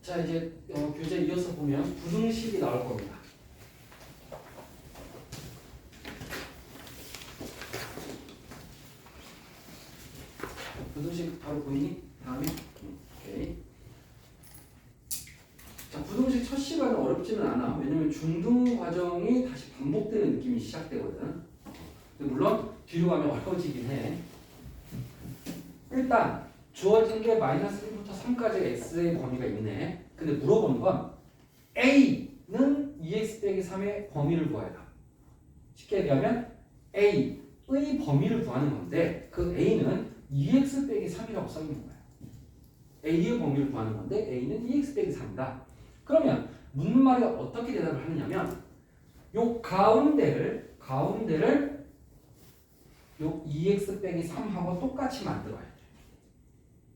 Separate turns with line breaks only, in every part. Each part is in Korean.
자, 이제 교재 이어서 보면 부등식이 나올 겁니다. 부등식 바로 보이니? 다음에? 오케이. 자, 부등식 첫 시간은 어렵지는 않아. 왜냐면 중등 과정이 다시 반복되는 느낌이 시작되거든. 근데 물론 뒤로 가면 어려워지긴 해. 일단 주어진 게 마이너스 1부터 3까지의 x의 범위가 있네. 근데 물어보는 건 a는 2x 빼기 3의 범위를 구해라. 쉽게 얘기하면 a의 범위를 구하는 건데 그 a는 2x 빼기 3이라고 써있는 거야. a의 범위를 구하는 건데 a는 2x 빼기 3이다. 그러면 묻는 말이 어떻게 대답을 하느냐면 요 가운데를 요 2x 빼기 3하고 똑같이 만들어야 돼.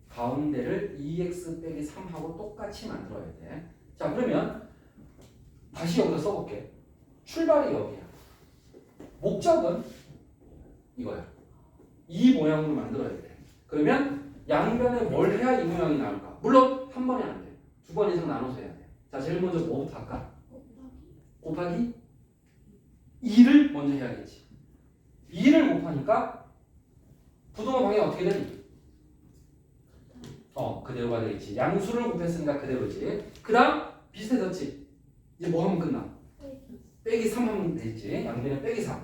가운데를 2x 빼기 3하고 똑같이 만들어야 돼. 자, 그러면 다시 여기서 써볼게. 출발이 여기야. 목적은 이거야. 이 모양으로 만들어야 돼. 그러면 양변에 뭘 해야 이 모양이 나올까? 물론 한 번에 안 돼. 두 번 이상 나눠서 해야 돼. 자, 제일 먼저 뭐부터 할까? 곱하기 2를 먼저 해야겠지. 2를 곱하니까 부동호 방향이 어떻게 되니? 그대로가 되겠지. 양수를 곱했으니까 그대로지. 그 다음 비슷해졌지. 이제 뭐 하면 끝나? 빼기 3 하면 되지. 양변에 빼기 3.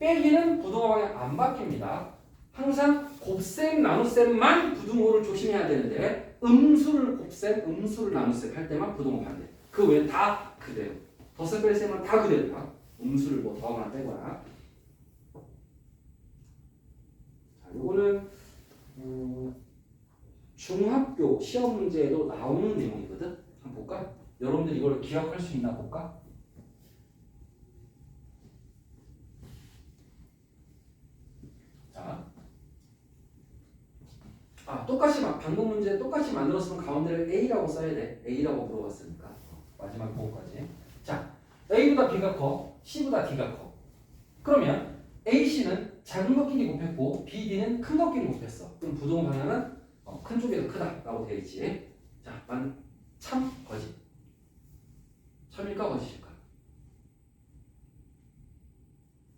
빼기는 부동호 방향 안 바뀝니다. 항상 곱셈 나눗셈만 부동호를 조심해야 되는데 음수를 곱셈, 음수를 나눗셈 할 때만 부동호 반대. 그 외엔 다 그대로. 덧셈 뺄셈은 다 그대로야. 음수를 뭐 더하거나 빼거나. 자, 요거는 중학교 시험 문제에도 나오는 내용이거든. 한번 볼까? 여러분들 이걸 기억할 수 있나 볼까? 자, 똑같이 방금 문제 똑같이 만들었으면 가운데를 A라고 써야 돼. A라고 물어봤으니까 마지막 부호까지. 자, A보다 B가 커, C보다 D가 커. 그러면 A, C는 작은 것끼리 곱했고 B, D는 큰 것끼리 곱했어. 그럼 부동 방향은 큰 쪽이 더 크다라고 되어 있지. 자, 참, 거짓. 참일까 거짓일까?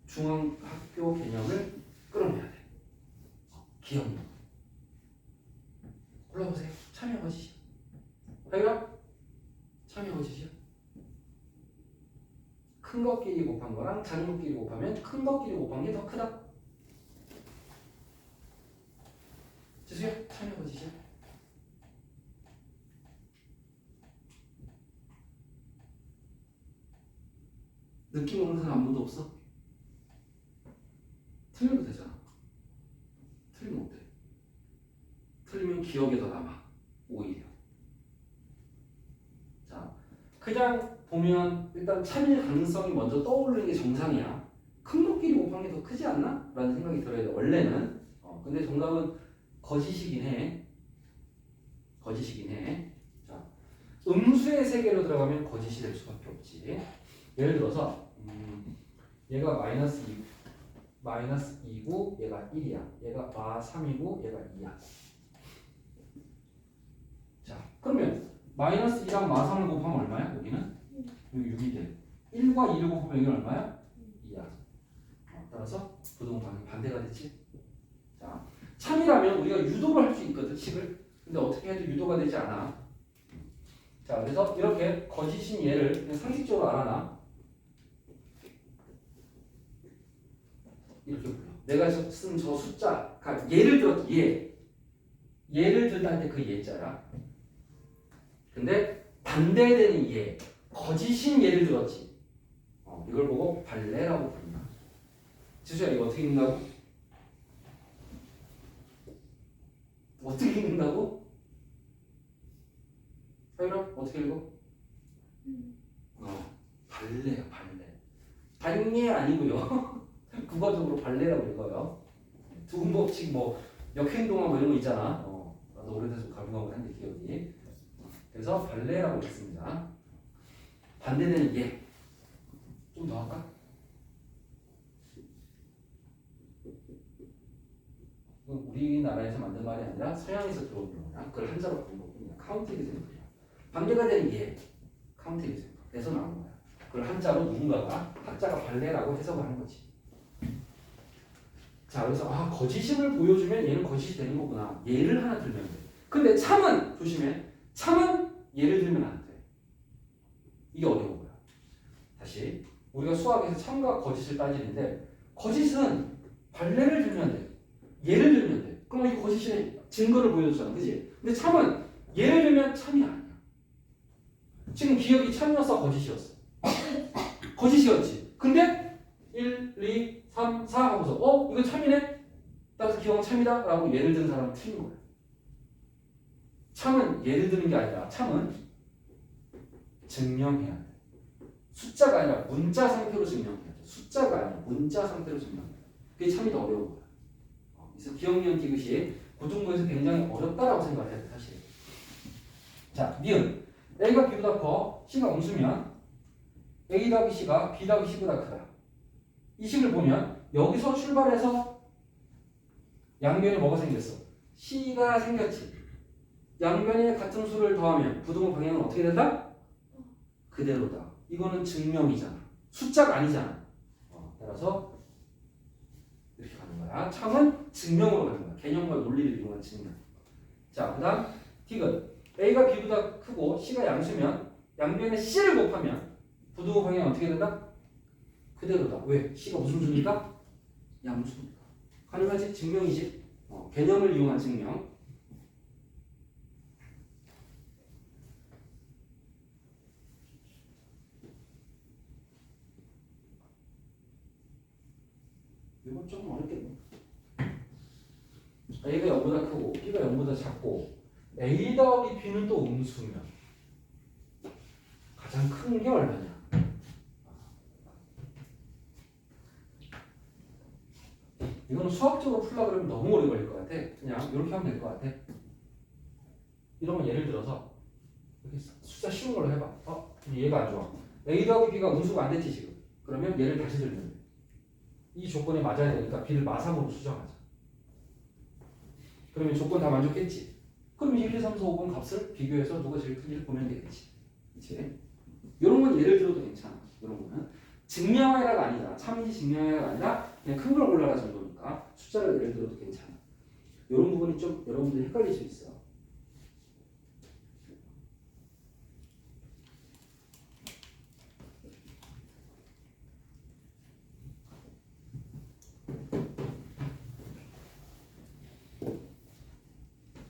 중학교 개념을 끌어내야 돼. 기억력. 골라보세요. 참여 거짓이야. 하이라? 참여 거짓이야. 큰 것끼리 곱한 거랑 작은 것끼리 곱하면 큰 것끼리 곱한 게 더 크다. 지수야? 참여 거짓이야. 느낌 오는 사람 아무도 없어? 틀려도 되잖아. 틀리면 어때? 틀리면 기억에 더 남아. 오히려. 자, 그냥 보면 일단 참일 가능성이 먼저 떠오르는 게 정상이야. 큰 것끼리 곱한 게 더 크지 않나? 라는 생각이 들어야 돼. 원래는. 근데 정답은 거짓이긴 해. 거짓이긴 해. 자, 음수의 세계로 들어가면 거짓이 될 수밖에 없지. 예를 들어서 얘가 마이너스 2고 얘가 1이야. 얘가 마 3이고 얘가 2야. 자, 그러면 마이너스 2랑 마 3을 곱하면 얼마야? 여기는? 여기 6이 돼. 1과 2를 곱하면 여기는 얼마야? 2야. 따라서 부동 방향 반대가 됐지. 자, 참이라면 우리가 유도를 할 수 있거든, 식을. 근데 어떻게 해도 유도가 되지 않아. 자, 그래서 이렇게 거짓인 얘를 그냥 상식적으로 알아놔. 이렇게 불러. 내가 쓴 저 숫자가 예를 들어 얘를 들다 할 때 그 예자야. 근데 반대되는 예, 거짓인 예를 들었지. 이걸 보고 발레라고 부른다. 지수야, 이거 어떻게 읽는다고? 어떻게 읽는다고? 하율아, 어떻게 읽어? 발레야, 발레. 발레 아니고요. 국어적으로 발레라고 읽어요. 두근법칙 뭐 역행동화 뭐 이런 거 있잖아. 나도 오래돼서 가물가물 한데 기억이. 그래서 발레라고 읽습니다. 반대되는 예. 좀 더 할까? 우리나라에서 만든 말이 아니라 서양에서 들어온 용어야. 그걸 한자로 바꾼 거군요. 카운팅이 되는 거야. 반대가 되는 얘 카운트 example에서 나온 거야. 그걸 한자로 누군가가 학자가 발레라고 해석을 하는 거지. 자, 그래서 거짓임을 보여주면 얘는 거짓이 되는 거구나. 예를 하나 들면 돼. 근데 참은 조심해. 참은 예를 들면 안 돼. 이게 어려운 거야. 다시 우리가 수학에서 참과 거짓을 따지는데 거짓은 발레를 들면 돼. 예를 들면 돼. 그럼 이게 거짓의 증거를 보여주잖아, 그지? 근데 참은 예를 들면 참이 아니야. 지금 기억이 참이었어, 거짓이었어? 거짓이었지. 근데 1, 2, 3, 4 하고서 이거 참이네? 따라서 기억은 참이다? 라고 예를 드는 사람은 틀린 거야. 참은 예를 드는 게 아니라 참은 증명해야 돼. 숫자가 아니라 문자 상태로 증명해야 돼. 숫자가 아니라 문자 상태로 증명해야 돼. 그게 참이 더 어려운 거야. 그래서 기억력 디귿이 고등부에서 굉장히 어렵다라고 생각을 해야 돼, 사실. 자, 니은. A가 B보다 커, C가 음수면 A 더하기 C가 B 더하기 C보다 크다. 이 식을 보면 여기서 출발해서 양변에 뭐가 생겼어? C가 생겼지. 양변에 같은 수를 더하면 부등호 방향은 어떻게 된다? 그대로다. 이거는 증명이잖아. 숫자가 아니잖아. 따라서 이렇게 가는 거야. 참은 증명으로 가는 거야. 개념과 논리를 이용한 증명. 자, 그 다음 디귿. A가 B보다 크고 C가 양수면 양변에 C를 곱하면 부등호 방향은 어떻게 된다? 그대로다. 왜? C가 무슨 수니까? 양수니까. 가능하지? 증명이지? 개념을 이용한 증명. 이건 조금 어렵겠네. A가 0보다 크고 B가 0보다 작고 A 더하기 B는 또 음수면 가장 큰 게 얼마냐? 이거는 수학적으로 풀려고 그러면 너무 오래 걸릴 것 같아. 그냥 이렇게 하면 될 것 같아. 이런 거 예를 들어서 이렇게 숫자 쉬운 걸로 해봐. 얘가 안 좋아. A 더하기 B가 음수가 안 됐지 지금. 그러면 얘를 다시 들면 돼. 이 조건에 맞아야 되니까 B를 마삼으로 수정하자. 그러면 조건 다 만족했지? 그럼 1, 2, 3, 4, 5번 값을 비교해서 누가 제일 큰지를 보면 되겠지. 그치? 이런 건 예를 들어도 괜찮아. 이런 거는 증명해라가 아니다. 참인지 증명해라가 아니라 그냥 큰 걸 골라라 정도니까 숫자를 예를 들어도 괜찮아. 이런 부분이 좀 여러분들이 헷갈릴 수 있어.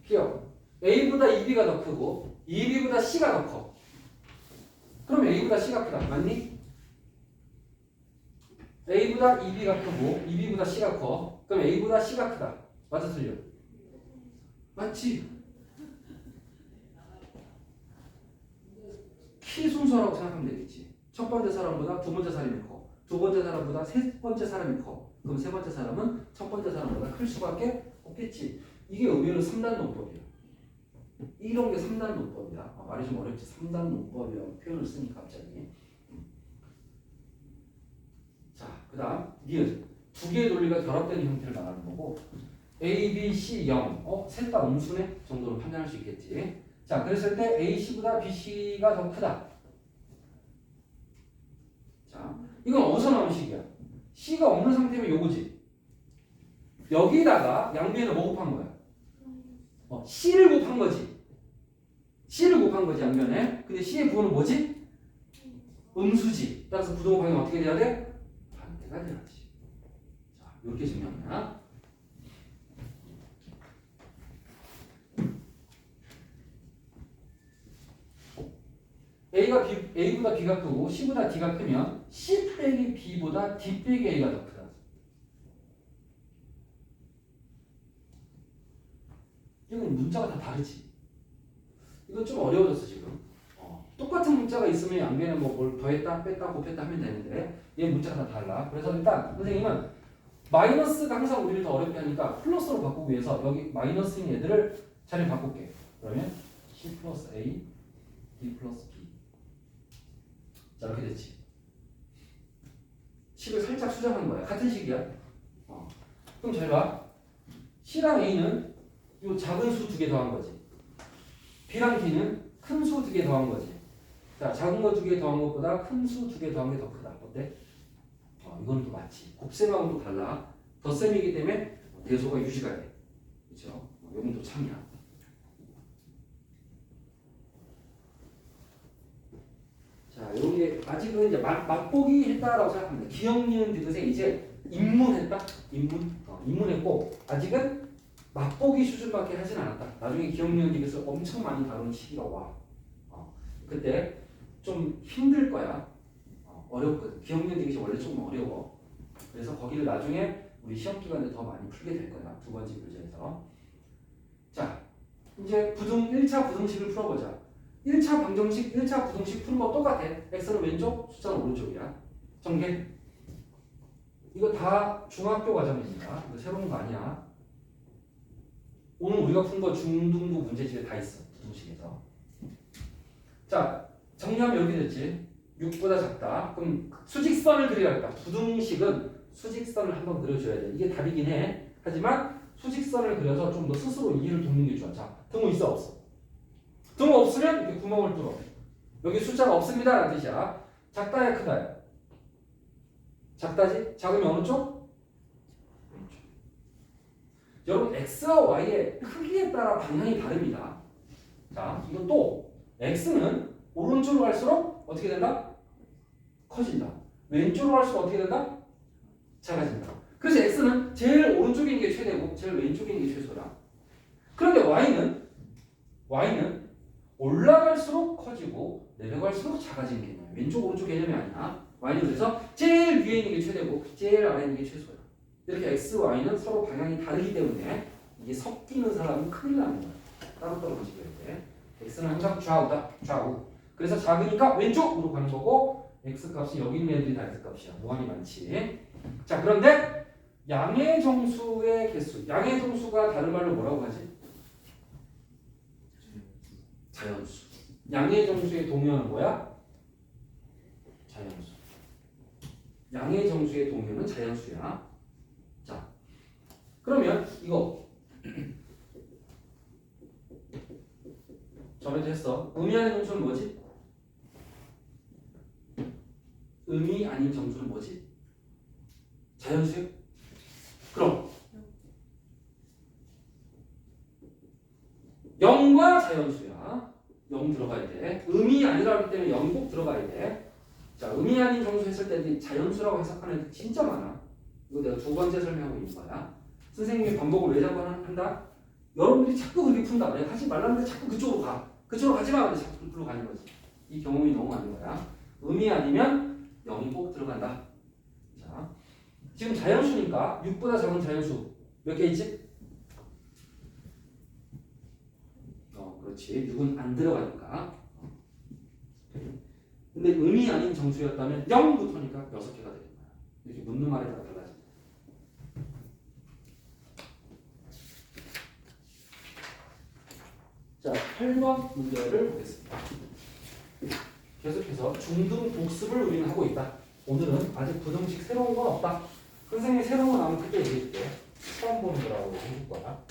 기억. A보다 2B가 더 크고 2B보다 C가 더 커. 그럼 A보다 C가 크다. 맞니? A보다 2B가 크고 2B보다 C가 커. 그럼 A보다 C가 크다. 맞아 틀려? 맞지? 키 순서라고 생각하면 되겠지. 첫 번째 사람보다 두 번째 사람이 커. 두 번째 사람보다 세 번째 사람이 커. 그럼 세 번째 사람은 첫 번째 사람보다 클 수밖에 없겠지. 이게 의외로 3단 논법이야. 이런 게 3단 논법이야. 말이 좀 어렵지. 3단 논법이라고 표현을 쓰니까 갑자기. 자, 그 다음 니은. 두 개의 논리가 결합되는 형태를 말하는 거고 A, B, C, 0. 셋 다 음수네? 정도로 판단할 수 있겠지. 자, 그랬을 때 A, C보다 B, C가 더 크다. 자, 이건 어디서 나온 식이야? C가 없는 상태면 요거지. 여기다가 양변에 뭐 곱한 거야? C를 곱한 거지. C를 곱한 거지 양변에. 근데 C의 부호는 뭐지? 음수지. 따라서 부등호 방향이 어떻게 돼야 돼? 반대가 돼야지. 자, 이렇게 증명이야. A보다 B가 크고 C보다 D가 크면 C 빼기 B보다 D 빼기 A가 더 크다. 이건 문자가 다 다르지. 이건 좀 어려워졌어 지금. 똑같은 문자가 있으면 양변에 뭘 더했다, 뺐다, 곱했다 하면 되는데 얘 문자가 다 달라. 그래서 일단 선생님은 마이너스가 항상 우리를 더 어렵게 하니까 플러스로 바꾸기 위해서 여기 마이너스인 얘들을 자리 바꿀게. 그러면 C 플러스 A, D 플러스 B. 자, 이렇게 됐지. 식을 살짝 수정한 거야. 같은 식이야. 그럼 잘 봐. C랑 A는 이 작은 수 두 개 더한 거지. B랑 D는 큰 수 두 개 더한 거지. 자, 작은 거 두 개 더한 것보다 큰 수 두 개 더한 게 더 크다. 어때? 이건 또 맞지. 곱셈하고는 또 달라. 덧셈이기 때문에 대소가 유지가 돼. 그렇죠? 이건 또 참이야. 자, 여기 아직은 이제 맛보기 했다라고 생각합니다. 기억, 니은, 디귿에 이제 입문했다. 입문했고 아직은 맛보기 수준밖에 하진 않았다. 나중에 기억, 니은, 디귿을 엄청 많이 다루는 시기가 와. 그때 좀 힘들 거야. 어렵거든. 기억, 니은, 디귿이 원래 조금 어려워. 그래서 거기를 나중에 우리 시험 기간에 더 많이 풀게 될 거야. 두 번째 교재에서. 자, 이제 1차 부등식을 풀어보자. 1차 방정식, 1차 부등식 푸는 거 똑같아. x는 왼쪽, 숫자는 오른쪽이야. 정계. 이거 다 중학교 과정입니다. 이거 새로운 거 아니야. 오늘 우리가 푼 거 중등부 문제집에 다 있어. 부등식에서. 자, 정리하면 여기 됐지. 6보다 작다. 그럼 수직선을 그려야겠다. 부등식은 수직선을 한번 그려줘야 돼. 이게 답이긴 해. 하지만 수직선을 그려서 좀 더 스스로 이해를 돕는 게 좋아. 자, 등호 있어 없어? 등호 없으면 이렇게 구멍을 뚫어. 여기 숫자가 없습니다 라는 뜻이야. 작다야 크다야? 작다지? 작으면 어느 쪽? 왼쪽. 여러분 x와 y의 크기에 따라 방향이 다릅니다. 자, 이건 또 x는 오른쪽으로 갈수록 어떻게 된다? 커진다. 왼쪽으로 갈수록 어떻게 된다? 작아진다. 그래서 x는 제일 오른쪽에 있는 게 최대고 제일 왼쪽에 있는 게 최소야. 그런데 y는 올라갈수록 커지고 내려갈수록 작아지는 개념이야. 왼쪽 오른쪽 개념이 아니야. y는 그래서 제일 위에 있는 게 최대고 제일 아래에 있는 게 최소야. 이렇게 x, y는 서로 방향이 다르기 때문에 이게 섞이는 사람은 큰일 나는 거야. 따로따로 움직여야 돼. x는 항상 좌우다. 좌우. 그래서 작으니까 왼쪽으로 가는 거고 x 값이 여기 있는 애들이 다 x 값이야. 무한히 많지. 자, 그런데 양의 정수의 개수. 양의 정수가 다른 말로 뭐라고 하지? 자연수. 양의 정수의 동요는 뭐야? 자연수. 양의 정수의 동요는 자연수야. 자, 그러면 이거 전에도 했어. 의미 아닌 정수는 뭐지? 의미 아닌 정수는 뭐지? 자연수요? 그럼 0과 자연수야. 0 들어가야 돼. 의미 아니라기 때문에 0 꼭 들어가야 돼. 자, 의미 아닌 정수 했을 때 자연수라고 해석하는 애들 진짜 많아. 이거 내가 두 번째 설명하고 있는 거야. 선생님이 반복을 왜 자꾸 한다? 여러분들이 자꾸 그렇게 푼다. 내가 하지 말라는데 자꾸 그쪽으로 가. 그쪽으로 가지 마. 근데 자꾸 그쪽으로 가는 거지. 이 경험이 너무 많은 거야. 의미 아니면 0이 꼭 들어간다. 자, 지금 자연수니까 6보다 작은 자연수 몇 개 있지? 그렇지. 6은 안 들어가니까. 근데 의미 아닌 정수였다면 0부터니까 6개가 되는 거야. 이렇게 묻는 말에 따라 달라집니다. 자, 8번 문제를 보겠습니다. 계속해서 중등 복습을 우리는 하고 있다. 오늘은 아직 부등식 새로운 건 없다. 선생님이 새로운 거 나오면 그때 얘기해줄게. 처음 보는 거라고 해줄 거야.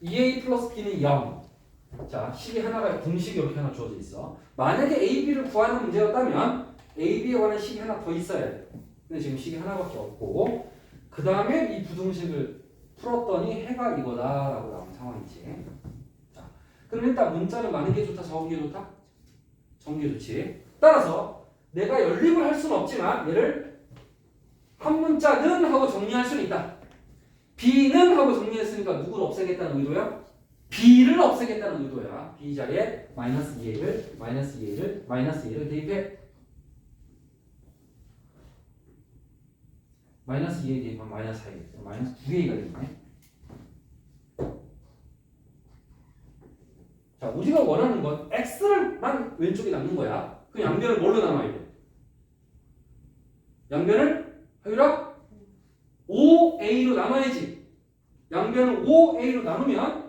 2a 플러스 b는 0. 자, 식이 하나가 공식이 이렇게 하나 주어져 있어. 만약에 a, b를 구하는 문제였다면 a, b에 관한 식이 하나 더 있어야 돼. 근데 지금 식이 하나밖에 없고 그 다음에 이 부등식을 풀었더니 해가 이거다라고 나온 상황이지. 자, 그럼 일단 문자는 많은 게 좋다, 적은 게 좋다? 적은 게 좋지. 따라서 내가 연립을 할 수는 없지만 얘를 한 문자는 하고 정리할 수는 있다. b는 하고 정리했으니까 누구를 없애겠다는 의도야? b를 없애겠다는 의도야. b 자리에 마이너스 2a를 마이너스 2a를 마이너스 2a를 대입해. 마이너스 2a 대입하면 마이너스 4a 마이너스 2a가 되겠네. 자, 우리가 원하는 건 x를만 왼쪽에 남는 거야. 그럼 양변을 뭘로 나눠야 돼? 양변을 하유라 5a로 나눠야지. 양변을 5a로 나누면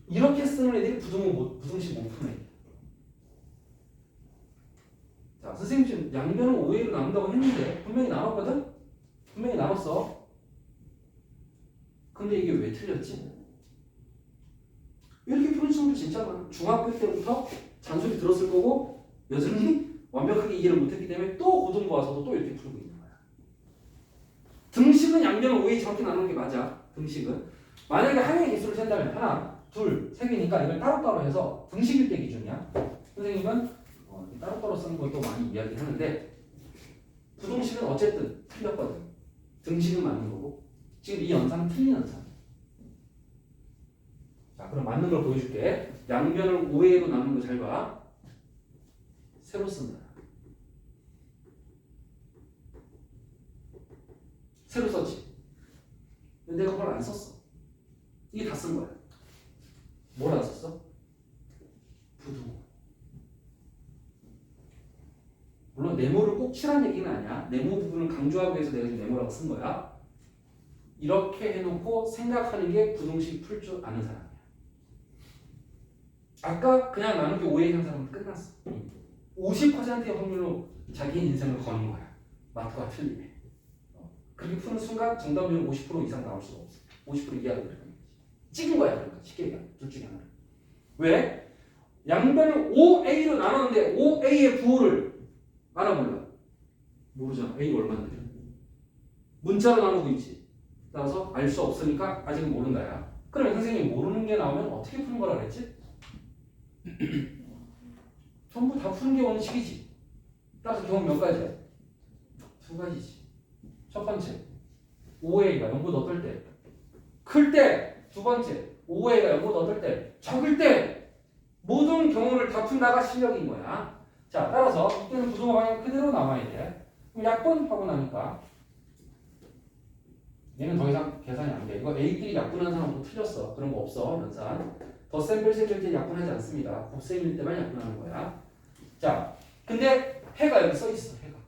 이렇게 쓰는 애들이 부등식 못 푸네. 자, 선생님 지금 양변을 5a로 나눈다고 했는데 분명히 나눴거든? 분명히 나눴어. 근데 이게 왜 틀렸지? 이렇게 푸는 친구들 진짜 많아. 중학교 때부터 잔소리 들었을 거고 여전히 완벽하게 이해를 못했기 때문에 또 고등부 와서도 또 이렇게 풀고 있는 거야. 등식은 양변을 5A 정확히 나누는 게 맞아. 등식은 만약에 항의 개수를 잰다면 하나, 둘, 세 개니까 이걸 따로따로 해서 등식일 때 기준이야. 선생님은 따로따로 쓰는 것도 많이 이야기하는데 부등식은 어쨌든 틀렸거든. 등식은 맞는 거고 지금 이 연산은 틀린 연산. 자, 그럼 맞는 걸 보여줄게. 양변을 5A로 나누는 거 잘 봐. 새로 쓴다. 새로 썼지. 근데 내가 그걸 안 썼어. 이게 다 쓴 거야. 뭘 안 썼어? 부등호. 물론 네모를 꼭 칠한 얘기는 아니야. 네모 부분을 강조하기 위해서 내가 지금 네모라고 쓴 거야. 이렇게 해놓고 생각하는 게 부등식 풀 줄 아는 사람이야. 아까 그냥 나누기 5A 한 사람은 끝났어. 50%의 확률로 자기 인생을 거는 거야. 마트가 틀리네. 그렇게 푸는 순간 정답률 50% 이상 나올 수가 없어. 50% 이하로 들어가는 거지. 찍은 거야. 그러니까 쉽게 얘기하면 둘 중에 하나. 왜? 양변을 5A로 나눴는데 5A의 부호를 알아 몰라? 모르잖아. A가 얼마인데. 문자로 나누고 있지. 따라서 알 수 없으니까 아직은 모르는 거야. 그러면 선생님이 모르는 게 나오면 어떻게 푸는 거라 그랬지? 전부 다 푸는 게 원칙이지. 따라서 경우 몇 가지야? 두 가지지. 첫 번째, 5A가 0보다 어떨 때? 클 때. 두 번째, 5A가 0보다 어떨 때? 적을 때. 모든 경우를 다 푼다가 실력인 거야. 자, 따라서 이때는 부등호 방향 그대로 남아야 돼. 그럼 약분하고 나니까 얘는 더 이상 계산이 안 돼. 이거 A끼리 약분하는 사람도 틀렸어. 그런 거 없어. 연산. 덧셈 뺄셈일 때 약분하지 않습니다. 곱셈일 때만 약분하는 거야. 자, 근데 해가 여기 써 있어. 해가.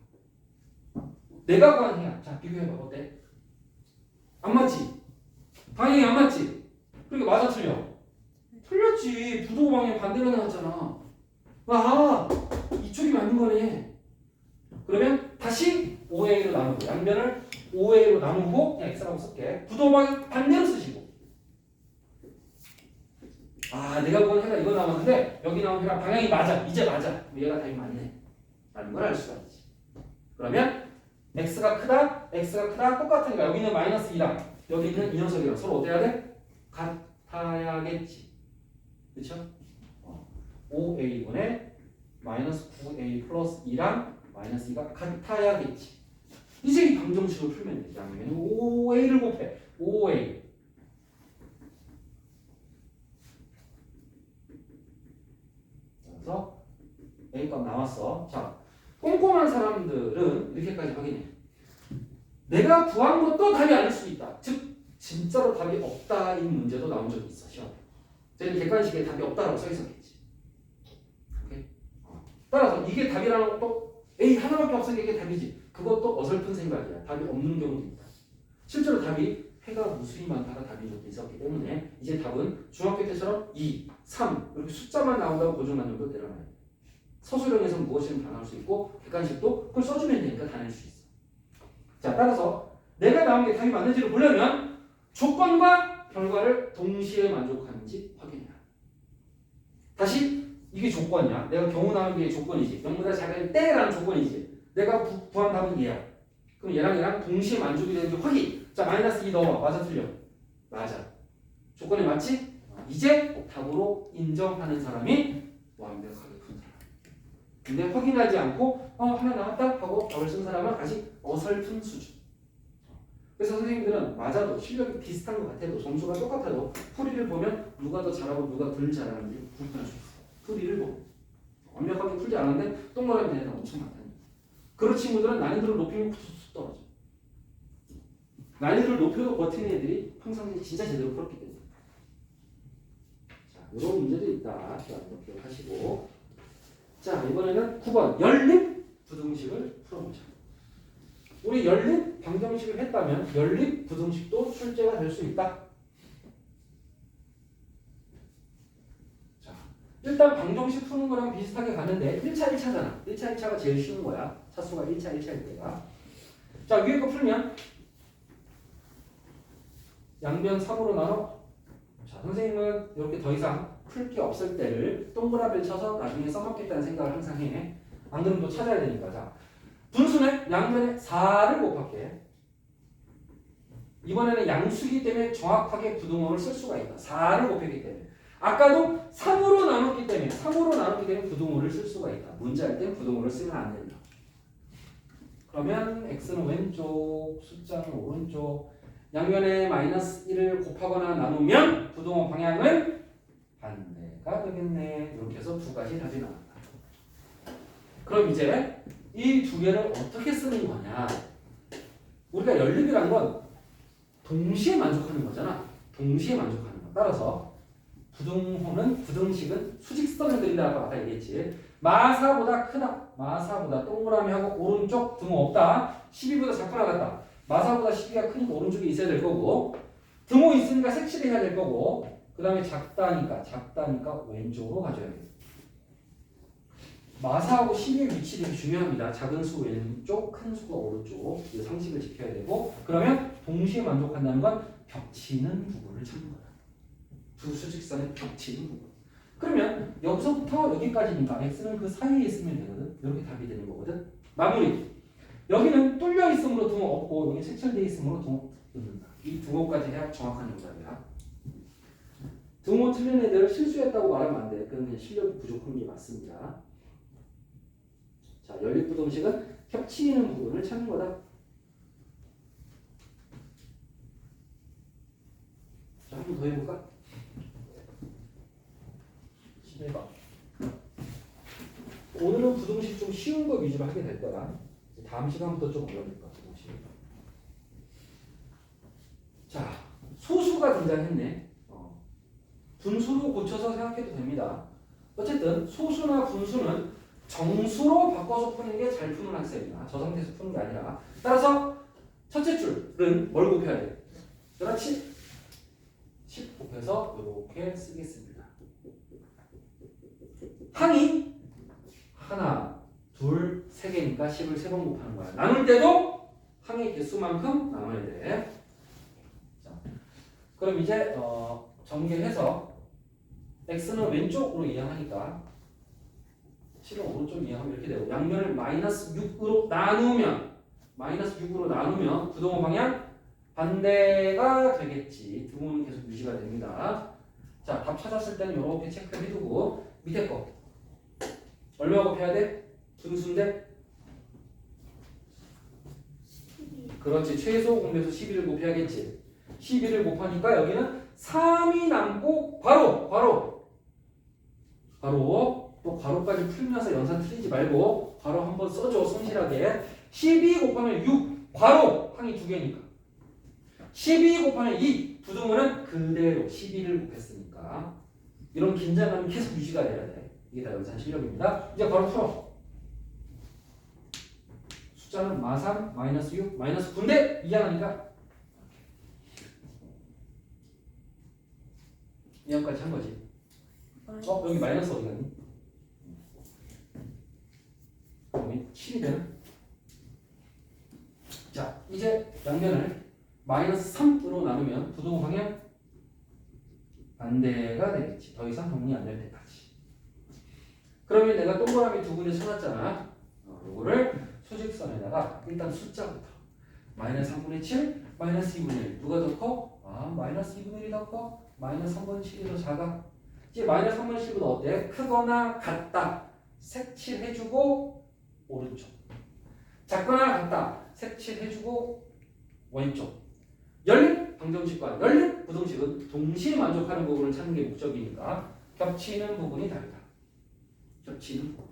내가 구한 해야. 자, 비교해봐. 어때? 안 맞지? 방향이 안 맞지? 그러니까 맞아 틀려? 틀렸지. 부등호 방향 반대로 나왔잖아. 아, 이쪽이 맞는 거네. 그러면 다시 5A로 나누고 양변을 5A로 나누고 그냥 X라고 쓸게. 부등호 방향 반대로 쓰시고. 아, 내가 본 해가 이거 나왔는데 여기 나온 해가 방향이 맞아. 이제 맞아. 얘가 답이 맞네. 라는 걸 알 수가 있지. 그러면 X가 크다, X가 크다 똑같으니까 여기는 마이너스 2랑 여기 있는 이 녀석이랑 서로 어때야 돼? 같아야겠지. 그쵸? 5A분의 마이너스 9A 플러스 2랑 마이너스 2가 같아야겠지. 이제 이 방정식을 풀면 되지. 양면은 5A를 곱해. 5A. 그래서 A값 나왔어. 자, 꼼꼼한 사람들은 이렇게까지 확인해. 내가 구한 것도 답이 아닐 수 있다. 즉, 진짜로 답이 없다인 문제도 나온 적이 있어. 시험에. 저희는 객관식에 답이 없다라고 써 있었겠지. 오케이? 따라서 이게 답이라는 것도 A 하나밖에 없으니까 이게 답이지. 그것도 어설픈 생각이야. 답이 없는 경우도 있다. 실제로 답이 해가 무수히 많다가 답인 적도 있었기 때문에 이제 답은 중학교 때처럼 2, 3 이렇게 숫자만 나온다고 고정만 정도 내려놔야 돼. 서술형에서 무엇이든 다 나올 수 있고 객관식도 그걸 써주면 되니까 다 낼 수 있어. 자, 따라서 내가 나온 게 답이 맞는지를 보려면 조건과 결과를 동시에 만족하는지 확인해라. 다시 이게 조건이야. 내가 경우 나온 게 조건이지. 0보다 작을 때라는 조건이지. 내가 구한 답은 얘야. 그럼 얘랑 동시에 만족이 되는지 확인. 자, 마이너스 2 넣어봐. 맞아 틀려? 맞아. 조건이 맞지? 이제 답으로 인정하는 사람이 완벽하게 푼 사람. 근데 확인하지 않고 하나 나왔다 하고 답을 쓴 사람은 아직 어설픈 수준. 그래서 선생님들은 맞아도 실력이 비슷한 것 같아도 점수가 똑같아도 풀이를 보면 누가 더 잘하고 누가 덜 잘하는지 불편할 수 있어. 풀이를 보면 완벽하게 풀지 않았는데 동그라미 되는 애들 엄청 많다니. 그런 친구들은 난이도를 높이면 툭툭 떨어져. 난이도를 높여도 버티는 애들이 항상 진짜 제대로 풀었기 때문에. 자, 이런 문제도 있다. 이렇게 하시고. 자, 이번에는 9번 연립 부등식을 풀어보자. 우리 연립 방정식을 했다면 연립 부등식도 출제가 될 수 있다. 자, 일단 방정식 푸는 거랑 비슷하게 가는데 1차 1차잖아. 1차 1차가 제일 쉬운 거야. 차수가 1차 1차일 때가. 자, 위에 거 풀면 양변 3으로 나눠. 자, 자, 선생님은 이렇게 더 이상 풀 게 없을 때를 동그라미를 쳐서 나중에 써먹겠다는 생각을 항상 해. 안 그러면 또 찾아야 되니까. 자, 분수는 양변에 4를 곱할게. 이번에는 양수이기 때문에 정확하게 부등호를 쓸 수가 있다. 4를 곱했기 때문에. 아까도 3으로 나눴기 때문에 부등호를 쓸 수가 있다. 문제할 땐 부등호를 쓰면 안 된다. 그러면 x는 왼쪽, 숫자는 오른쪽. 양면에 마이너스 1을 곱하거나 나누면 부등호 방향은 반대가 되겠네. 이렇게 해서 두 가지 답이 나왔다. 그럼 이제 이 두 개를 어떻게 쓰는 거냐? 우리가 연립이란 건 동시에 만족하는 거잖아. 동시에 만족하는 거. 따라서 부등식은 수직선을 그린다고 아까 얘기했지. 마사보다 크다. 마사보다 동그라미하고 오른쪽 등호 없다. 12보다 작거나 같다. 마사보다 12가 크니까 오른쪽에 있어야 될 거고, 등호 있으니까 색칠을 해야 될 거고, 그 다음에 작다니까 왼쪽으로 가져야 돼. 마사하고 12의 위치 되게 중요합니다. 작은 수 왼쪽, 큰 수가 오른쪽. 이 상식을 지켜야 되고, 그러면 동시에 만족한다는 건 겹치는 부분을 찾는 거야. 두 수직선의 겹치는 부분. 그러면 여기서부터 여기까지니까 x는 그 사이에 있으면 되거든. 이렇게 답이 되는 거거든. 마무리. 여기는 뚫려 있으므로 등호 없고 여기 색칠되어 있으므로 등호 넣는다. 이 등호까지 해야 정확한 정답이야. 등호 틀린 애들을 실수했다고 말하면 안 돼. 그건 그냥 실력이 부족한 게 맞습니다. 자, 연립부등식은 겹치는 부분을 찾는 거다. 자, 한 번 더 해볼까? 11번. 오늘은 부등식 좀 쉬운 거 위주로 하게 될 거라. 다음 시간부터 좀 어려울 것 같아요. 자, 소수가 등장했네. 분수로 고쳐서 생각해도 됩니다. 어쨌든 소수나 분수는 정수로 바꿔서 푸는 게 잘 푸는 학생이야. 저 상태에서 푸는 게 아니라. 따라서 첫째 줄은 뭘 곱해야 돼? 그렇지? 10 곱해서 이렇게 쓰겠습니다. 항이 하나, 둘, 세 개니까 10을 3번 곱하는 거야. 나눌 때도 항의 개수만큼 나눠야 돼. 자, 그럼 이제 전개해서 x는 왼쪽으로 이항하니까 10은 오른쪽 이항하면 이렇게 되고, 양면을 마이너스 6으로 나누면 부등호 방향 반대가 되겠지. 등호는 계속 유지가 됩니다. 자, 답 찾았을 때는 이렇게 체크해두고 밑에 거 얼마 곱해야 돼? 분수인데? 그렇지. 최소 공배수 11을 곱해야겠지. 11을 곱하니까 여기는 3이 남고 괄호 또 괄호까지 풀면서 연산 틀리지 말고 괄호 한번 써줘. 성실하게. 12 곱하면 6 괄호 항이 두 개니까 12 곱하면 2 부등호는 그대로 12를 곱했으니까 이런 긴장감이 계속 유지가 돼야 돼. 이게 다 연산 실력입니다. 이제 바로 풀어. 숫자는 마3 마이너스 6 마이너스 9인데 이항하니까 이항까지 한 거지. 여기 마이너스 어디 갔니? 여기 7이 되나? 자, 이제 양면을 마이너스 3으로 나누면 부등호 방향 반대가 되겠지. 더 이상 정리 안 될 때까지. 그러면 내가 동그라미 두 군데 쳐놨잖아. 요거를 수직선에다가 일단 숫자부터 마이너스 3분의 7, 마이너스 2분의 1 누가 더 커? 마이너스 2분의 1이 더 커? 마이너스 3분의 7이 더 작아? 이제 마이너스 3분의 7보다 어때? 크거나 같다. 색칠해주고 오른쪽. 작거나 같다. 색칠해주고 왼쪽. 연립 방정식과 연립 부등식은 동시에 만족하는 부분을 찾는 게 목적이니까 겹치는 부분이 다르다. 겹치는 부분.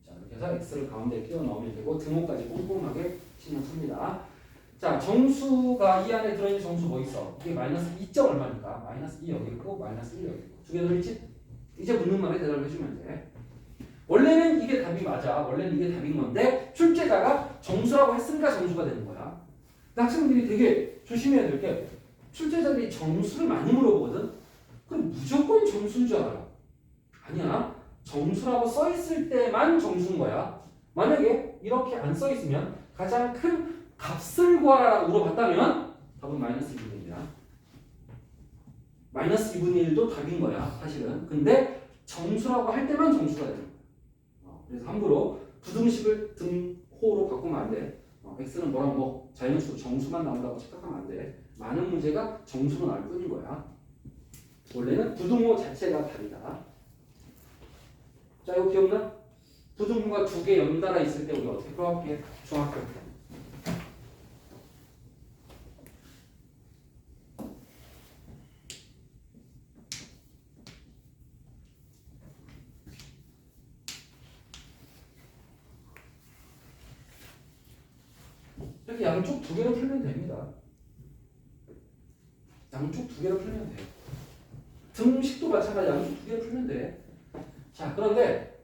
자, 이렇게 해서 x를 가운데 끼워 넣으면 되고 등호까지 꼼꼼하게 신경 씁니다. 자, 정수가 이 안에 들어있는 정수 뭐 있어? 이게 마이너스 2점 얼마니까? 마이너스 2 여기 있고 마이너스 1 여기 있고 두 개 들어있지? 이제 묻는 말에 대답을 해주면 돼. 원래는 이게 답이 맞아. 원래는 이게 답인 건데 출제자가 정수라고 했으니까 정수가 되는 거야. 학생들이 되게 조심해야 될 게 출제자들이 정수를 많이 물어보거든. 그럼 무조건 정수인 줄 알아. 아니야. 정수라고 써있을 때만 정수인 거야. 만약에 이렇게 안 써있으면 가장 큰 값을 구하라고 물어봤다면 답은 마이너스 2분의 1이야. 마이너스 2분의 1도 답인 거야 사실은. 근데 정수라고 할 때만 정수가 되는 거야. 그래서 함부로 부등식을 등호로 바꾸면 안 돼. x는 뭐랑 뭐 자연수 정수만 나온다고 착각하면 안 돼. 많은 문제가 정수로 나올 뿐인 거야. 원래는 부등호 자체가 답이다. 자 이거 기억나? 부등호가 두 개 연달아 있을 때 우리 어떻게 풀어갈게? 중학교 때. 이렇게 양쪽 두 개로 풀면 됩니다. 양쪽 두 개로 풀면 돼. 등식도 마찬가지 양쪽 두 개로 풀면 돼. 자 그런데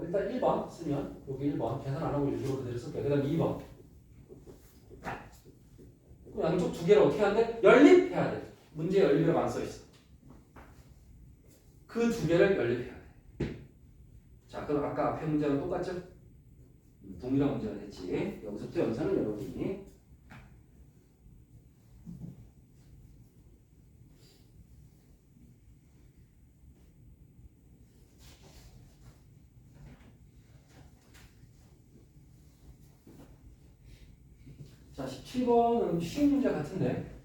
일단 1번 쓰면 여기 1번 계산 안 하고 일부러 그대로 쓸게요. 그 다음 2번 양쪽 두 개를 어떻게 하는데? 연립해야 돼. 문제에 연립이라고 안 써있어. 그 두 개를 연립해야 돼. 자 그럼 아까 앞에 문제랑 똑같죠? 동일한 문제가 됐지. 여기서부터 연산을 열어보니 자 17번은 쉬운 문제 같은데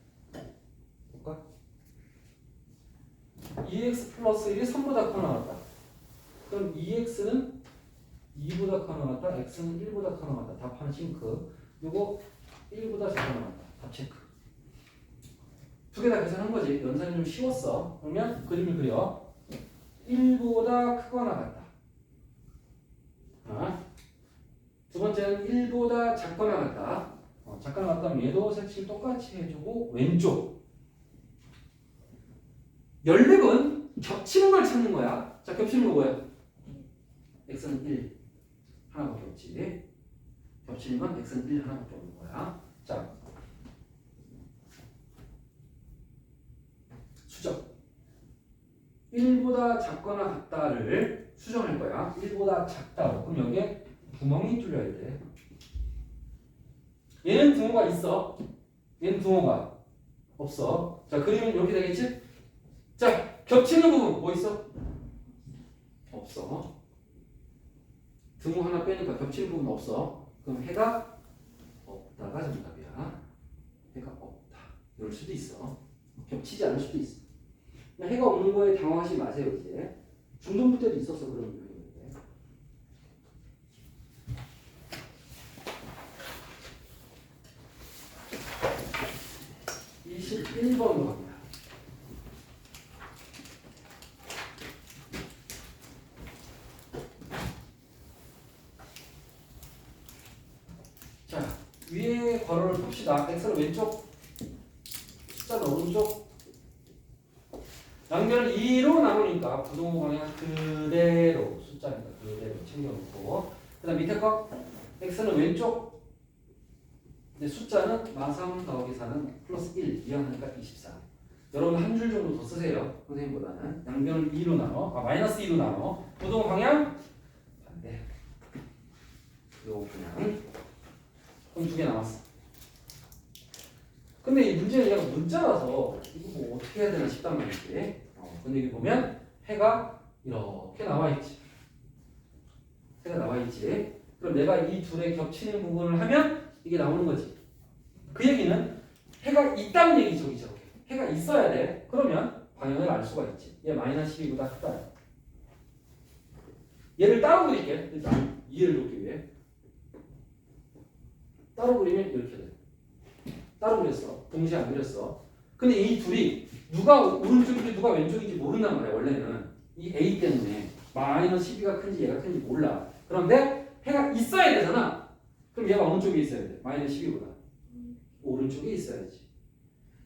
볼까? 2x 플러스 1이 3보다 커 나왔다. 그럼 2x는 2보다 커 나왔다. x는 1보다 커 나왔다. 답 하나 싱크. 요거 1보다 작아 나왔다. 답 체크. 두 개 다 계산한 거지. 연산이 좀 쉬웠어. 그러면 그림을 그려. 1보다 크거나 같다. 두 번째는 1보다 작거나 같다. 작거나 같다면 얘도 색칠 똑같이 해주고 왼쪽. 연립은 겹치는 걸 찾는 거야. 자 겹치는 거 뭐야? x는 1 하나밖에 없지. 겹치는 건 x는 1 하나밖에 없는 거야. 자 수정. 1보다 작거나 같다를 수정할 거야. 1보다 작다로. 그럼 여기에 구멍이 뚫려야 돼. 얘는 등호가 있어. 얘는 등호가 없어. 자 그림은 이렇게 되겠지? 자 겹치는 부분 뭐 있어? 없어. 등호 하나 빼니까 겹치는 부분 없어. 그럼 해가 없다가 정답이야. 해가 없다. 이럴 수도 있어. 겹치지 않을 수도 있어. 해가 없는 거에 당황하지 마세요. 이제 중등부 때도 있었어 그런 유형인데. 21번으로 갑니다. 자 위에 괄호를 풉시다. x는 왼쪽, 숫자는 오른쪽. 양변을 2로 나누니까 부동호 방향 그대로 숫자니까 그대로 챙겨놓고 그 다음 밑에 거 x는 왼쪽 근데 숫자는 마삼 더하기 4는 플러스 1 이항하니까 24. 여러분 한 줄 정도 더 쓰세요. 선생님보다는 양변을 2로 나눠 마이너스 2로 나눠 부동호 방향 반대 요 그냥 그럼 두 개 남았어. 근데 이 문제는 얘가 문자라서 이거 뭐 어떻게 해야 되나 싶단 말이지. 근데 여기 보면 해가 이렇게 나와 있지. 해가 나와 있지. 그럼 내가 이 둘의 겹치는 부분을 하면 이게 나오는 거지. 그 얘기는 해가 있다는 얘기죠, 저기. 해가 있어야 돼. 그러면 방향을 알 수가 있지. 얘 마이너스 12보다 크다. 얘를 따로 그릴게. 일단 이해를 돕기 위해. 따로 그리면 이렇게 돼. 따로 그렸어. 동시에 안 그렸어. 근데 이 둘이 누가 오른쪽인지 누가 왼쪽인지 모른단 말이야. 원래는 이 A 때문에 마이너스 12가 큰지 얘가 큰지 몰라. 그런데 해가 있어야 되잖아. 그럼 얘가 어느 쪽에 있어야 돼? 마이너스 12보다 오른쪽에 있어야지.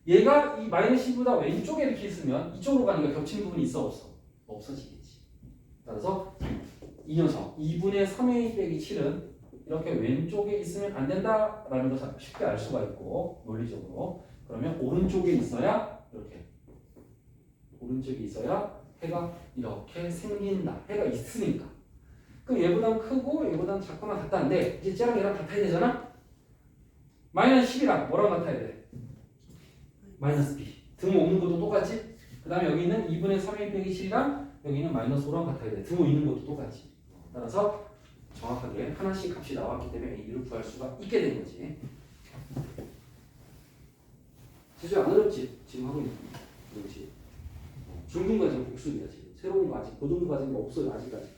얘가 이 마이너스 12보다 왼쪽에 이렇게 있으면 이쪽으로 가니까 겹치는 부분이 있어 없어? 없어지겠지. 따라서 이 녀석 2분의 3a 빼기 7은 이렇게 왼쪽에 있으면 안 된다라는 것을 쉽게 알 수가 있고 논리적으로. 그러면 오른쪽에 있어야 이렇게 오른쪽에 있어야 해가 이렇게 생긴다. 해가 있으니까. 그럼 얘보단 크고 얘보단 작거나 같다는데 이제 쟤랑 얘랑 같아야 되잖아. 마이너스 10이랑 뭐랑 같아야 돼? 마이너스 b. 등호 없는 것도 똑같지? 그 다음에 여기 있는 2분의 3a 빼기 7이랑 여기 있는 마이너스 5랑 같아야 돼. 등호 있는 것도 똑같지. 따라서 정확하게 하나씩 값이 나왔기 때문에 a를 구할 수가 있게 된 거지. 진짜 안 어렵지? 지금 하고 있는 거지. 중등 과정 복습이야 지금. 새로운 거 아직 고등 과정이 없어요 아직까지.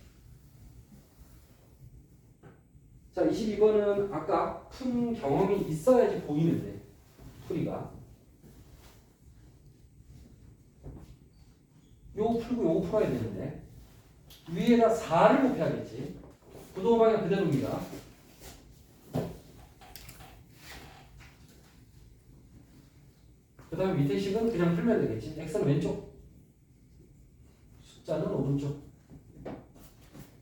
자 22번은 아까 푼 경험이 있어야지 보이는데 풀이가 요거 풀고 요거 풀어야 되는데 위에다 4를 곱해야겠지. 부동호 방향 그대로입니다. 그 다음에 밑에 식은 그냥 풀면 되겠지. x는 왼쪽, 숫자는 오른쪽.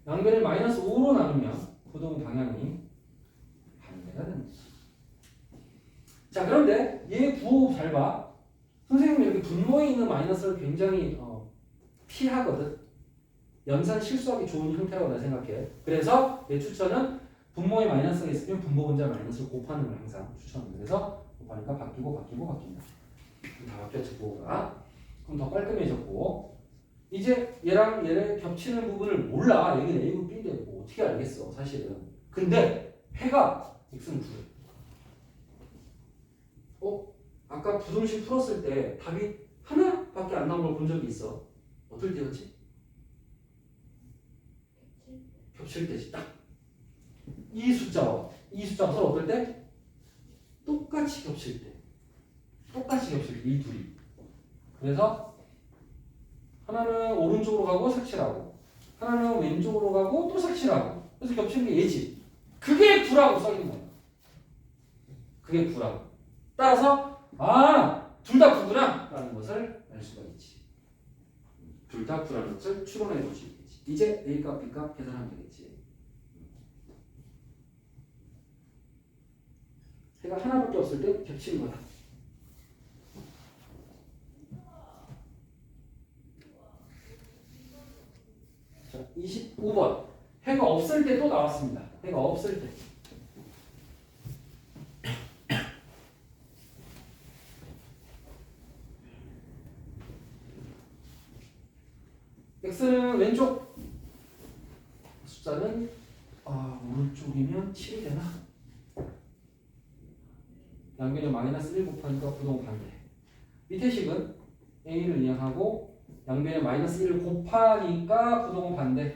양변을 마이너스 5로 나누면 부동호 방향이 반대가 되는 거지. 자 그런데 얘 부호 잘 봐. 선생님이 이렇게 분모에 있는 마이너스를 굉장히 피하거든. 연산 실수하기 좋은 형태라고 나 생각해. 그래서 내 추천은 분모에 마이너스가 있으면 분모 분자 마이너스를 곱하는 걸 항상 추천합니다. 그래서 곱하니까 바뀐다. 다 바뀌었지 부호가. 그럼 더 깔끔해졌고 이제 얘랑 얘를 겹치는 부분을 몰라. 여기는 A고 B인데 뭐 어떻게 알겠어 사실은. 근데 해가 x는 9래. 아까 부등식 풀었을 때 답이 하나밖에 안 나온 걸 본 적이 있어. 어떨 때였지? 겹칠 때지. 딱 이 숫자와 서로 어떨 때? 똑같이 겹칠 때. 이 둘이. 그래서 하나는 오른쪽으로 가고 색칠하고 하나는 왼쪽으로 가고 또 색칠하고 그래서 겹치는 게 얘지. 그게 9라고 써있는 거야. 그게 9라고. 따라서 둘 다 9구나 라는 것을 알 수가 있지. 둘 다 9라는 것을 추론해 볼 수 있겠지. 이제 A값 B값 계산하면 되겠지. 해가 하나밖에 없을 때 겹치는 거다. 자, 25번. 해가 없을 때 또 나왔습니다. 해가 없을 때. x는 왼쪽, 숫자는 오른쪽이면 7이 되나? 양변에 마이너스 1 곱하니까 부동호 반대. 밑에 식은 a를 이항하고 양변에 마이너스 1을 곱하니까 부동호 반대.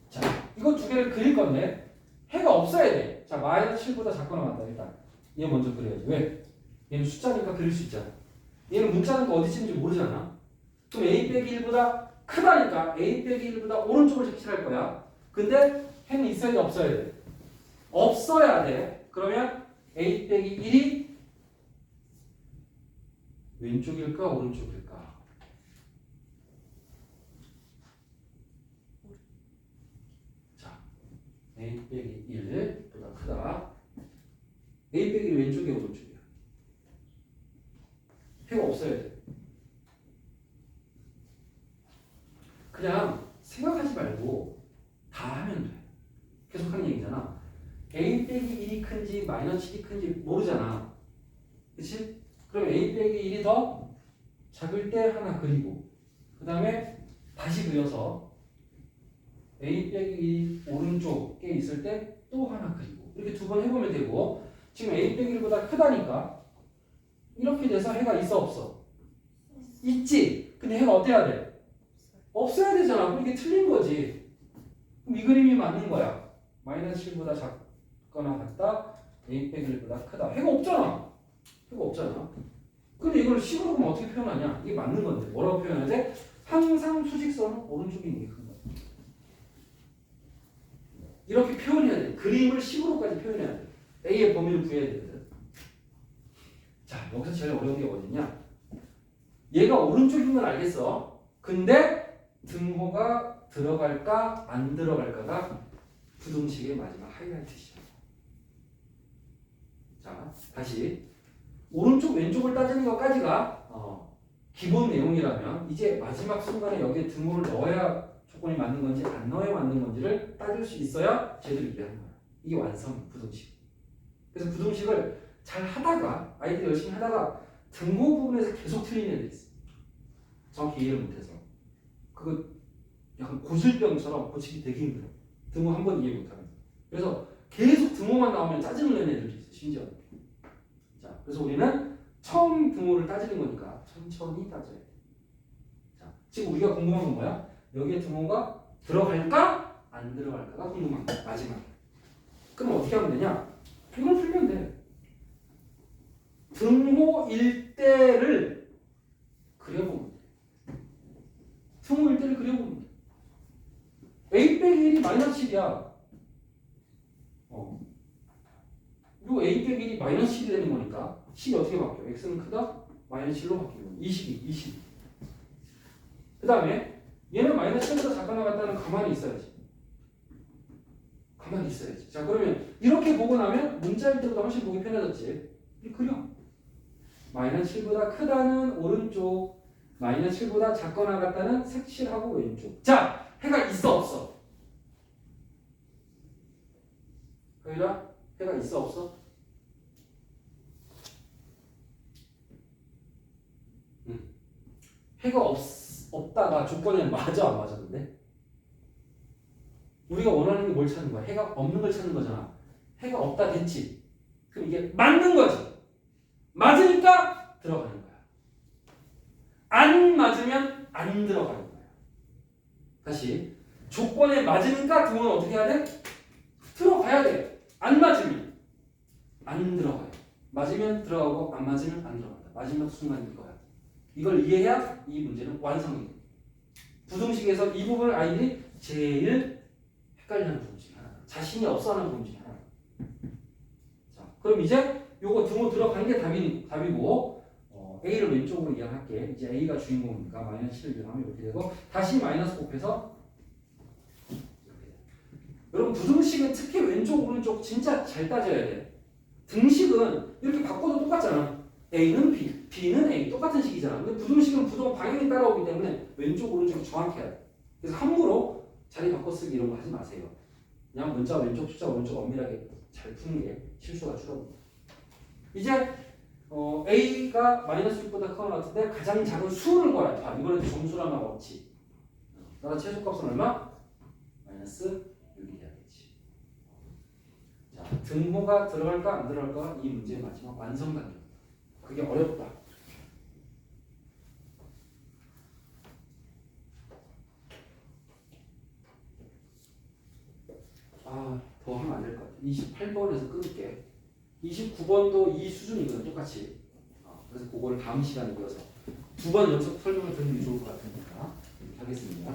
자, 이거 두 개를 그릴 건데 해가 없어야 돼. 자, 마이너스 7보다 작거나 같다. 일단 얘 먼저 그려야지. 왜? 얘는 숫자니까 그릴 수 있잖아. 얘는 문자니까 어디 있는지 모르잖아. 그럼 a 빼기 1보다 크다니까 a 빼기 1보다 오른쪽을 색칠할 거야. 근데 해는 있어야 돼 없어야 돼? 없어야 돼. 그러면 a 빼기 1이 왼쪽일까 오른쪽일까? 자, a 빼기 1보다 크다. a 빼기 1 왼쪽이야 오른쪽이야? 해가 없어야 돼. 그냥 생각하지 말고 다 하면 돼. 계속 하는 얘기잖아. a 빼기 1이 큰지 마이너스 7이 큰지 모르잖아. 그치? 그럼 a 빼기 1이 더 작을 때 하나 그리고 그 다음에 다시 그려서 a 빼기 1이 오른쪽에 있을 때 또 하나 그리고 이렇게 두 번 해보면 되고 지금 a 빼기 1보다 크다니까 이렇게 돼서 해가 있어 없어? 있지? 근데 해가 어때야 돼? 없어야 되잖아. 그럼 이게 틀린 거지. 그럼 이 그림이 맞는 거야. 마이너스 7보다 작거나 같다. a 빼기 1보다 크다. 해가 없잖아. 근데 이걸 식으로 보면 어떻게 표현하냐? 이게 맞는 건데. 뭐라고 표현해야 돼? 항상 수직선은 오른쪽에 있는 게 큰 거야. 이렇게 표현해야 돼. 그림을 식으로까지 표현해야 돼. A의 범위를 구해야 되거든. 자, 여기서 제일 어려운 게 어디냐? 얘가 오른쪽인 건 알겠어. 근데 등호가 들어갈까 안 들어갈까가 부등식의 마지막 하이라이트시야. 자, 다시 오른쪽 왼쪽을 따지는 것까지가 기본 내용이라면 이제 마지막 순간에 여기에 등호를 넣어야 조건이 맞는 건지 안 넣어야 맞는 건지를 따질 수 있어야 제대로 이해하는 거야. 이게 완성 부등식. 그래서 부등식을 잘 하다가 아이들이 열심히 하다가 등호 부분에서 계속 틀린 애들이 있어. 정확히 이해를 못해서 그거 약간 고질병처럼 고치기 되게 힘들어. 등호 한 번 이해 못하면. 그래서 계속 등호만 나오면 짜증을 내는 애들도 있어. 심지어. 자, 그래서 우리는 처음 등호를 따지는 거니까 천천히 따져야 돼. 자, 지금 우리가 궁금한 건 뭐야? 여기에 등호가 들어갈까? 안 들어갈까가 궁금한 거야. 마지막에. 그럼 어떻게 하면 되냐? 이걸 풀면 돼. 등호 일대를 그려보면 돼. 등호 일대를 그려보면 돼. a 빼기 1이 마이너스 7이야. 요 a 빼기 1이 마이너스 7이 되는 거니까 7이 어떻게 바뀌어? x는 크다? 마이너스 7로 바뀌는 22. 그 다음에 얘는 마이너스 7보다 작아 나갔다는 가만히 있어야지. 가만히 있어야지. 자, 그러면 이렇게 보고 나면 문자일 때보다 훨씬 보기 편해졌지. 이 그려. 마이너스 7보다 크다는 오른쪽, 마이너스 7보다 작거나 같다는 색칠하고 왼쪽. 자, 해가 있어 없어? 하율아, 해가 있어 없어? 해가 없다가 조건에 맞아 안 맞아 근데? 우리가 원하는 게 뭘 찾는 거야? 해가 없는 걸 찾는 거잖아. 해가 없다 됐지? 그럼 이게 맞는 거지. 맞으니까 들어가는 거야. 안 맞으면 안 들어가는 거야. 다시 조건에 맞으니까 등호는 어떻게 해야 돼? 들어가야 돼. 안 맞으면 안 들어가요. 맞으면 들어가고 안 맞으면 안 들어간다. 마지막 순간 이거야. 이걸 이해해야 이 문제는 완성이 돼. 부등식에서 이 부분을 아이들이 제일 헷갈리는 부분 중에 하나. 자신이 없어하는 부분 중에 하나. 자, 그럼 이제 요거 등호 들어가는 게 답이고 A를 왼쪽으로 이해할게. 이제 A가 주인공이니까 마이너스 7을 이용하면 이렇게 되고 다시 마이너스 곱해서 이렇게 돼. 여러분 부등식은 특히 왼쪽 오른쪽 진짜 잘 따져야 돼. 등식은 이렇게 바꿔도 똑같잖아. A는 B, B는 A 똑같은 식이잖아. 근데 부등식은 부등 방향이 따라오기 때문에 왼쪽 오른쪽이 정확해야 돼. 그래서 함부로 자리 바꿔 쓰기 이런 거 하지 마세요. 그냥 문자 왼쪽 숫자 오른쪽 엄밀하게 잘 푸는 게 실수가 줄어듭니다. 이제 A가 마이너스 6보다 크거나 같은데 가장 작은 수를 구하라. 이번에 정수란 말 없지. 따라 최소값은 얼마? 마이너스 6이 돼야겠지. 자, 등호가 들어갈까 안 들어갈까 이 문제의 마지막 완성 단계. 그게 어렵다. 더 하면 안 될 것 같아. 28번에서 끊을게. 29번도 이 수준이거든, 똑같이. 그래서 그거를 다음 시간에 이어서 두 번 연속 설명을 드리는 게 좋을 것 같으니까 하겠습니다.